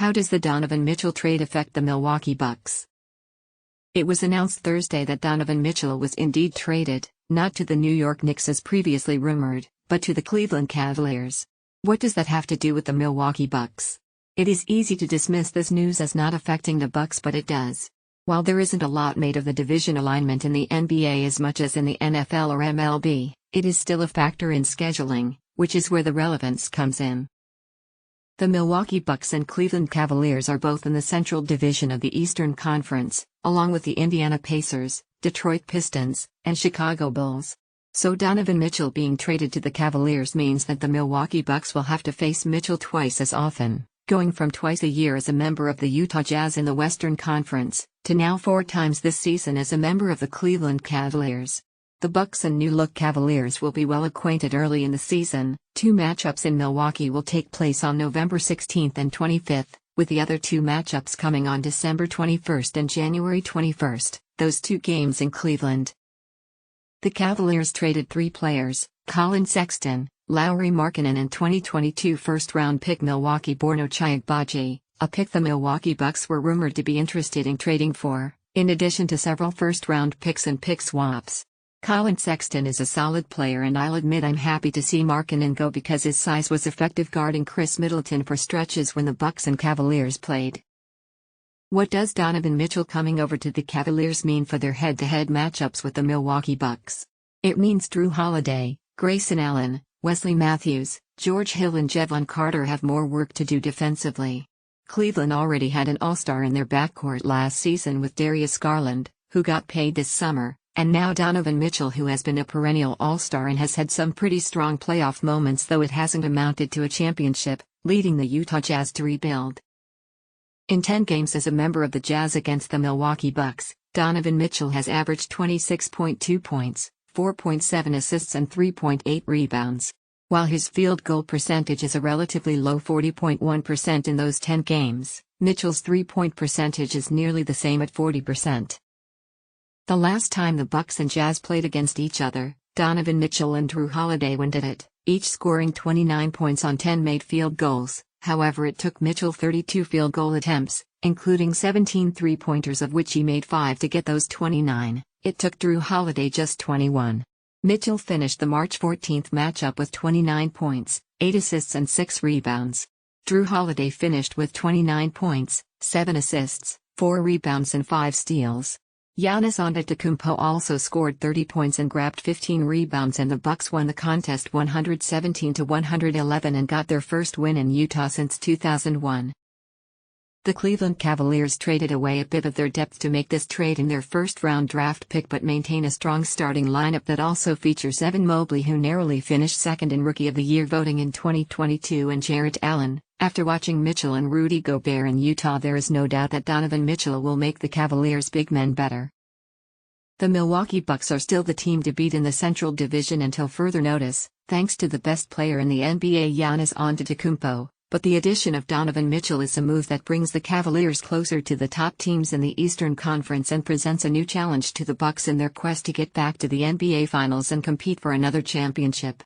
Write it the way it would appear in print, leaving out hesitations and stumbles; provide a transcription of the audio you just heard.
How does the Donovan Mitchell trade affect the Milwaukee Bucks? It was announced Thursday that Donovan Mitchell was indeed traded, not to the New York Knicks as previously rumored, but to the Cleveland Cavaliers. What does that have to do with the Milwaukee Bucks? It is easy to dismiss this news as not affecting the Bucks, but it does. While there isn't a lot made of the division alignment in the NBA as much as in the NFL or MLB, it is still a factor in scheduling, which is where the relevance comes in. The Milwaukee Bucks and Cleveland Cavaliers are both in the Central Division of the Eastern Conference, along with the Indiana Pacers, Detroit Pistons, and Chicago Bulls. So Donovan Mitchell being traded to the Cavaliers means that the Milwaukee Bucks will have to face Mitchell twice as often, going from twice a year as a member of the Utah Jazz in the Western Conference, to now 4 times this season as a member of the Cleveland Cavaliers. The Bucks and new-look Cavaliers will be well acquainted early in the season. 2 matchups in Milwaukee will take place on November 16 and 25, with the other 2 matchups coming on December 21 and January 21, those 2 games in Cleveland. The Cavaliers traded 3 players, Colin Sexton, Lauri Markkanen and 2022 first-round pick Milwaukee-born Ochai Agbaji, a pick the Milwaukee Bucks were rumored to be interested in trading for, in addition to several first-round picks and pick swaps. Colin Sexton is a solid player, and I'll admit I'm happy to see Markkanen go because his size was effective guarding Chris Middleton for stretches when the Bucks and Cavaliers played. What does Donovan Mitchell coming over to the Cavaliers mean for their head-to-head matchups with the Milwaukee Bucks? It means Drew Holiday, Grayson Allen, Wesley Matthews, George Hill and Jevon Carter have more work to do defensively. Cleveland already had an all-star in their backcourt last season with Darius Garland, who got paid this summer, and now Donovan Mitchell, who has been a perennial all-star and has had some pretty strong playoff moments, though it hasn't amounted to a championship, leading the Utah Jazz to rebuild. In 10 games as a member of the Jazz against the Milwaukee Bucks, Donovan Mitchell has averaged 26.2 points, 4.7 assists and 3.8 rebounds. While his field goal percentage is a relatively low 40.1% in those 10 games, Mitchell's three-point percentage is nearly the same at 40%. The last time the Bucks and Jazz played against each other, Donovan Mitchell and Drew Holiday went at it, each scoring 29 points on 10 made field goals. However, it took Mitchell 32 field goal attempts, including 17 three-pointers, of which he made 5 to get those 29. It took Drew Holiday just 21. Mitchell finished the March 14 matchup with 29 points, 8 assists and 6 rebounds. Drew Holiday finished with 29 points, 7 assists, 4 rebounds and 5 steals. Giannis Antetokounmpo also scored 30 points and grabbed 15 rebounds, and the Bucks won the contest 117-111 and got their first win in Utah since 2001. The Cleveland Cavaliers traded away a bit of their depth to make this trade in their first-round draft pick, but maintain a strong starting lineup that also features Evan Mobley, who narrowly finished second in Rookie of the Year voting in 2022, and Jarrett Allen. After watching Mitchell and Rudy Gobert in Utah, there is no doubt that Donovan Mitchell will make the Cavaliers' big men better. The Milwaukee Bucks are still the team to beat in the Central Division until further notice, thanks to the best player in the NBA, Giannis Antetokounmpo. But the addition of Donovan Mitchell is a move that brings the Cavaliers closer to the top teams in the Eastern Conference and presents a new challenge to the Bucks in their quest to get back to the NBA Finals and compete for another championship.